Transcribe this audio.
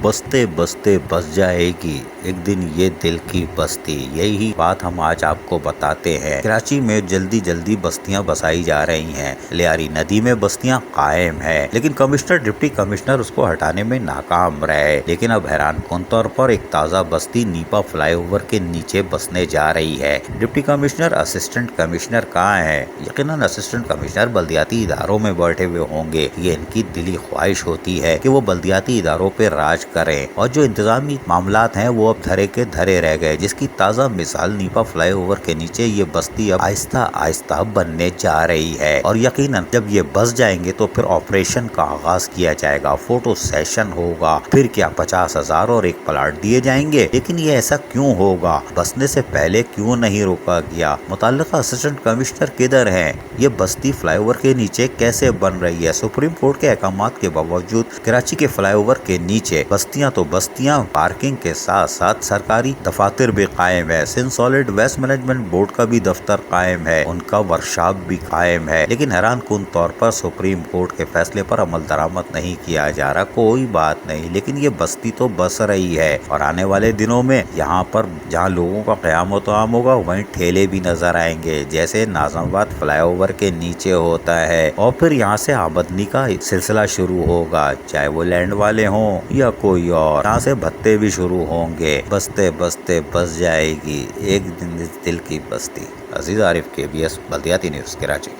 بستے بستے بس جائے گی ایک دن یہ دل کی بستی، یہی بات ہم آج آپ کو بتاتے ہیں۔ کراچی میں جلدی جلدی بستیاں بسائی جا رہی ہیں، لیاری ندی میں بستیاں قائم ہیں، لیکن کمشنر ڈپٹی کمشنر اس کو ہٹانے میں ناکام رہے۔ لیکن اب حیران کن طور پر ایک تازہ بستی نیپا فلائی اوور کے نیچے بسنے جا رہی ہے۔ ڈپٹی کمشنر اسسٹنٹ کمشنر کہاں ہے؟ یقیناً اسسٹنٹ کمشنر بلدیاتی اداروں میں بیٹھے ہوئے ہوں گے۔ یہ ان کی دلی خواہش ہوتی ہے کہ وہ بلدیاتی اداروں پہ راج کریں، اور جو انتظامی معاملات ہیں وہ اب دھرے کے دھرے رہ گئے، جس کی تازہ مثال نیپا فلائی اوور کے نیچے یہ بستی اب آہستہ آہستہ بننے جا رہی ہے۔ اور یقیناً جب یہ بس جائیں گے تو پھر آپریشن کا آغاز کیا جائے گا، فوٹو سیشن ہوگا، پھر کیا 50,000 اور ایک پلاٹ دیے جائیں گے۔ لیکن یہ ایسا کیوں ہوگا؟ بسنے سے پہلے کیوں نہیں روکا گیا؟ متعلقہ اسسٹنٹ کمشنر کدھر ہیں؟ یہ بستی فلائی اوور کے نیچے کیسے بن رہی ہے؟ سپریم کورٹ کے احکامات کے باوجود کراچی کے فلائی اوور کے نیچے بستیاں تو بستیاں، پارکنگ کے ساتھ ساتھ سرکاری دفاتر بھی قائم ہے، Sindh solid waste management board کا بھی دفتر قائم ہے، ان کا ورکشاپ بھی قائم ہے، لیکن حیران کن طور پر سپریم کورٹ کے فیصلے پر عمل درآمد نہیں کیا جا رہا۔ کوئی بات نہیں، لیکن یہ بستی تو بس رہی ہے، اور آنے والے دنوں میں یہاں پر جہاں لوگوں کا قیام و طعام ہوگا وہیں ٹھیلے بھی نظر آئیں گے، جیسے ناظم آباد فلائی اوور کے نیچے ہوتا ہے، اور پھر یہاں سے آمدنی کا سلسلہ شروع ہوگا، چاہے وہ لینڈ والے ہوں یا کوئی اور، یہاں سے بھتے بھی شروع ہوں گے۔ بستے بستے بس جائے گی ایک دن اس دل کی بستی۔ عزیز عارف، KBS بلدیاتی نیوز، کراچی۔